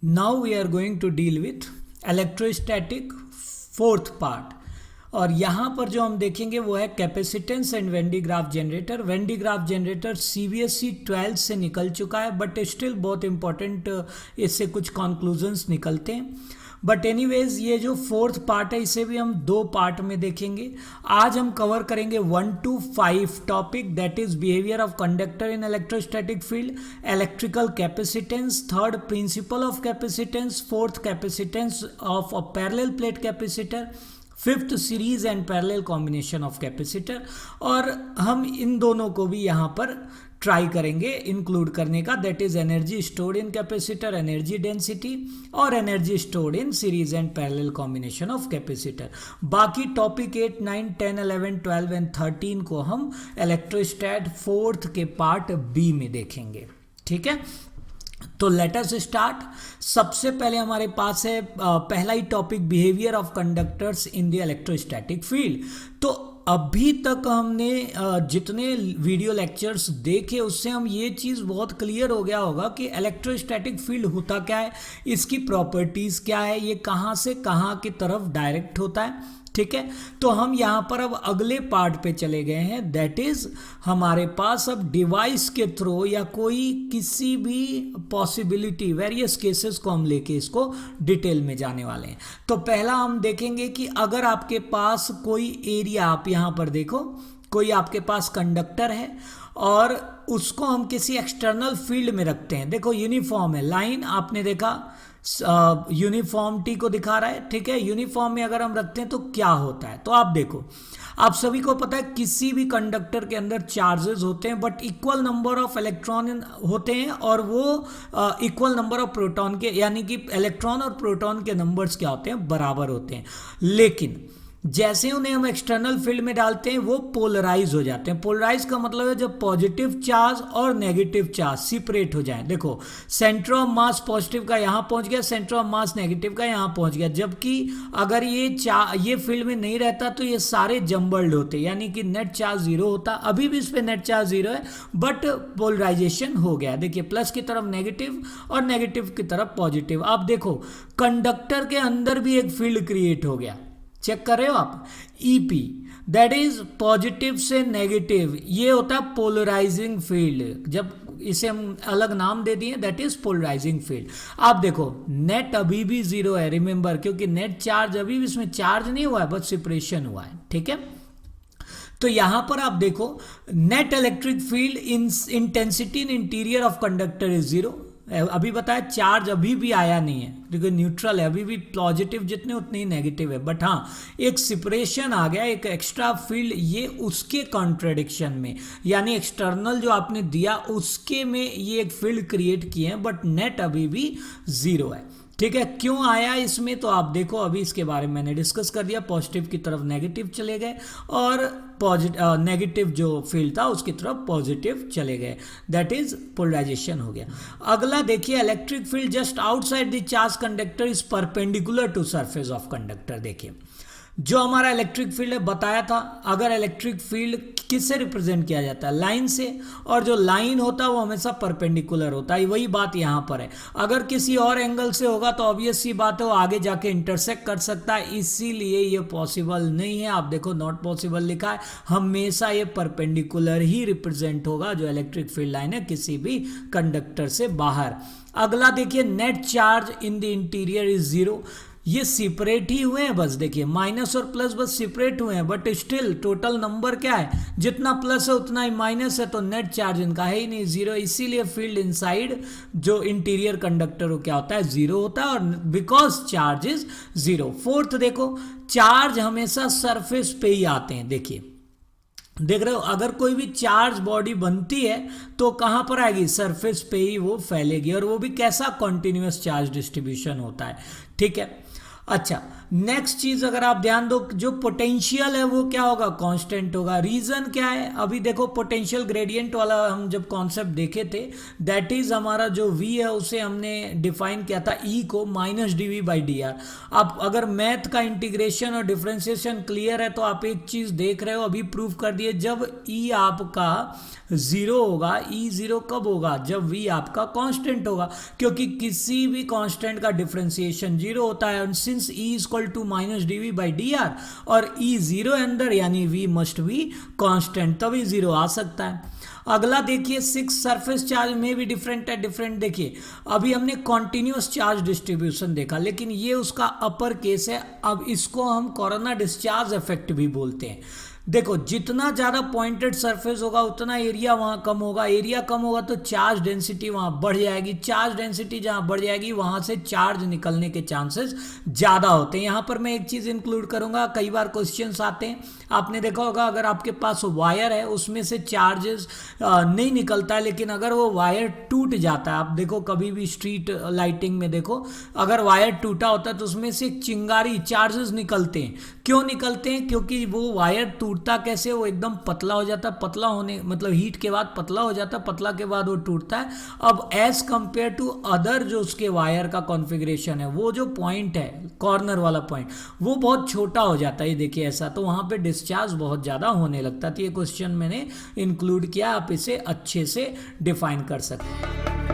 Now we are going to deal with electrostatic fourth part. और यहाँ पर जो हम देखेंगे वो है capacitance and Van de Graaff generator. Van de Graaff generator CBSE 12 से निकल चुका है, बट स्टिल बहुत इंपॉर्टेंट इससे कुछ कंक्लूजन्स निकलते हैं। बट एनीवेज ये जो फोर्थ पार्ट है इसे भी हम दो पार्ट में देखेंगे। आज हम कवर करेंगे 1 to 5 topic, that is behaviour of conductor in electrostatic field, electrical capacitance, third principle of capacitance, fourth capacitance of a parallel plate capacitor, fifth series and parallel combination of capacitor. और हम इन दोनों को भी यहाँ पर try करेंगे include करने का, that is energy stored in capacitor, energy density, और energy stored in series and parallel combination of capacitor. बाकी टॉपिक 8, 9, 10, 11, 12 एंड 13 को हम इलेक्ट्रोस्टैट फोर्थ के पार्ट बी में देखेंगे। ठीक है, तो लेट अस स्टार्ट। सबसे पहले हमारे पास है पहला ही topic, behaviour of conductors in the electrostatic field. तो अभी तक हमने जितने वीडियो लेक्चर्स देखे उससे हम ये चीज़ बहुत क्लियर हो गया होगा कि इलेक्ट्रोस्टैटिक फील्ड होता क्या है, इसकी प्रॉपर्टीज़ क्या है, ये कहाँ से कहाँ की तरफ डायरेक्ट होता है। ठीक है, तो हम यहाँ पर अब अगले पार्ट पे चले गए हैं, दैट इज हमारे पास अब डिवाइस के थ्रू या कोई किसी भी पॉसिबिलिटी वेरियस केसेस को हम लेके इसको डिटेल में जाने वाले हैं। तो पहला हम देखेंगे कि अगर आपके पास कोई एरिया, आप यहाँ पर देखो, कोई आपके पास कंडक्टर है और उसको हम किसी एक्सटर्नल फील्ड में रखते हैं। देखो यूनिफॉर्म है, लाइन आपने देखा यूनिफॉर्मिटी को दिखा रहा है। ठीक है, यूनिफॉर्म में अगर हम रखते हैं तो क्या होता है, तो आप देखो, आप सभी को पता है किसी भी कंडक्टर के अंदर चार्जेस होते हैं but equal number of electron होते हैं, और वो इक्वल नंबर ऑफ प्रोटॉन के, यानी कि इलेक्ट्रॉन और प्रोटॉन के नंबर्स क्या होते हैं, बराबर होते हैं। लेकिन जैसे उन्हें हम एक्सटर्नल फील्ड में डालते हैं वो पोलराइज हो जाते हैं। पोलराइज का मतलब है जब पॉजिटिव चार्ज और नेगेटिव चार्ज सेपरेट हो जाएं। देखो सेंटर ऑफ मास पॉजिटिव का यहाँ पहुँच गया, सेंटर ऑफ मास नेगेटिव का यहाँ पहुँच गया, जबकि अगर ये फील्ड में नहीं रहता तो ये सारे जम्बल्ड होते, यानी कि नेट चार्ज जीरो होता। अभी भी इस पर नेट चार्ज जीरो है बट पोलराइजेशन हो गया। देखिए प्लस की तरफ नेगेटिव और नेगेटिव की तरफ पॉजिटिव। आप देखो कंडक्टर के अंदर भी एक फील्ड क्रिएट हो गया, चेक कर रहे हो आप, EP, दैट इज पॉजिटिव से नेगेटिव, ये होता है पोलराइजिंग फील्ड। जब इसे हम अलग नाम दे दिए दैट इज पोलराइजिंग फील्ड। आप देखो नेट अभी भी जीरो है, रिमेंबर, क्योंकि नेट चार्ज अभी भी इसमें चार्ज नहीं हुआ है, बस सेपरेशन हुआ है। ठीक है, तो यहां पर आप देखो net electric field intensity in interior of conductor is zero. अभी बताया चार्ज अभी भी आया नहीं है क्योंकि न्यूट्रल है, अभी भी पॉजिटिव जितने उतने ही नेगेटिव है, बट हाँ एक सेपरेशन आ गया, एक एक्स्ट्रा फील्ड, ये उसके कॉन्ट्रडिक्शन में, यानी एक्सटर्नल जो आपने दिया उसके में ये एक फील्ड क्रिएट किए हैं बट नेट अभी भी जीरो है। ठीक है, क्यों आया इसमें, तो आप देखो अभी इसके बारे में मैंने डिस्कस कर दिया। पॉजिटिव की तरफ नेगेटिव चले गए और नेगेटिव जो फील्ड था उसकी तरफ पॉजिटिव चले गए, दैट इज पोलराइजेशन हो गया। अगला देखिए, electric field just outside the charge conductor is perpendicular to surface of conductor. देखिए जो हमारा इलेक्ट्रिक फील्ड है बताया था, अगर इलेक्ट्रिक फील्ड किससे रिप्रेजेंट किया जाता है, लाइन से, और जो लाइन होता है वो हमेशा परपेंडिकुलर होता है। वही बात यहाँ पर है, अगर किसी और एंगल से होगा तो ऑब्वियस सी बात है वो आगे जाके इंटरसेक्ट कर सकता है, इसीलिए ये पॉसिबल नहीं है। आप देखो नॉट पॉसिबल लिखा है, हमेशा ये परपेंडिकुलर ही रिप्रेजेंट होगा जो इलेक्ट्रिक फील्ड लाइन है किसी भी कंडक्टर से बाहर। अगला देखिए, net charge in the interior is zero, ये सेपरेट ही हुए हैं, बस देखिए माइनस और प्लस बस सेपरेट हुए हैं बट स्टिल टोटल नंबर क्या है, जितना प्लस है उतना ही माइनस है, तो नेट चार्ज इनका है ही नहीं, जीरो। इसीलिए फील्ड इनसाइड जो इंटीरियर कंडक्टर हो क्या होता है, जीरो होता है, और because charge is zero. Fourth देखो, चार्ज हमेशा सरफेस पे ही आते हैं। देखिए देख रहे हो, अगर कोई भी चार्ज बॉडी बनती है तो कहां पर आएगी, सरफेस पे ही वो फैलेगी, और वो भी कैसा, कॉन्टिन्यूअस चार्ज डिस्ट्रीब्यूशन होता है। ठीक है, अच्छा, नेक्स्ट चीज अगर आप ध्यान दो, जो पोटेंशियल है वो क्या होगा, कांस्टेंट होगा। रीजन क्या है, अभी देखो पोटेंशियल ग्रेडियंट वाला हम जब कॉन्सेप्ट देखे थे, दैट इज हमारा जो v है उसे हमने डिफाइन किया था e को -dv/dr। अब अगर मैथ का इंटीग्रेशन और डिफरेंशिएशन क्लियर है तो आप एक चीज देख रहे हो, अभी प्रूव कर दिए, जब e आपका जीरो होगा, ई जीरो कब होगा, जब v आपका कांस्टेंट होगा, क्योंकि किसी भी कांस्टेंट का डिफरेंशिएशन जीरो होता है। Since e equal to -dv/dr और e जीरो अंदर, यानी v मस्ट बी कांस्टेंट, तभी जीरो आ सकता है। अगला देखिए, 6 सरफेस चार्ज में भी डिफरेंट है। डिफरेंट देखिए, अभी हमने कॉन्टिन्यूस चार्ज डिस्ट्रीब्यूशन देखा, लेकिन ये उसका अपर केस है। अब इसको हम कोरोना डिस्चार्ज इफेक्ट भी बोलते हैं। देखो, जितना ज़्यादा पॉइंटेड सरफेस होगा उतना एरिया वहाँ कम होगा, एरिया कम होगा तो चार्ज डेंसिटी वहाँ बढ़ जाएगी, चार्ज डेंसिटी जहाँ बढ़ जाएगी वहाँ से चार्ज निकलने के चांसेस ज़्यादा होते हैं। यहाँ पर मैं एक चीज़ इंक्लूड करूँगा, कई बार क्वेश्चंस आते हैं, आपने देखा होगा, अगर आपके पास वायर है उसमें से चार्जेस नहीं निकलता है, लेकिन अगर वो वायर टूट जाता है, आप देखो कभी भी स्ट्रीट लाइटिंग में देखो, अगर वायर टूटा होता है तो उसमें से चिंगारी चार्जेस निकलते हैं। क्यों निकलते हैं, क्योंकि वो वायर टूटता कैसे, वो एकदम पतला हो जाता है, पतला होने मतलब हीट के बाद पतला हो जाता है, पतला के बाद वो टूटता है। अब एज कंपेयर टू अदर जो उसके वायर का कॉन्फ़िगरेशन है, वो जो पॉइंट है कॉर्नर वाला पॉइंट, वो बहुत छोटा हो जाता है। ये देखिए ऐसा, तो वहाँ पे डिस्चार्ज बहुत ज़्यादा होने लगता है। तो ये क्वेश्चन मैंने इंक्लूड किया, आप इसे अच्छे से डिफाइन कर सकते हैं।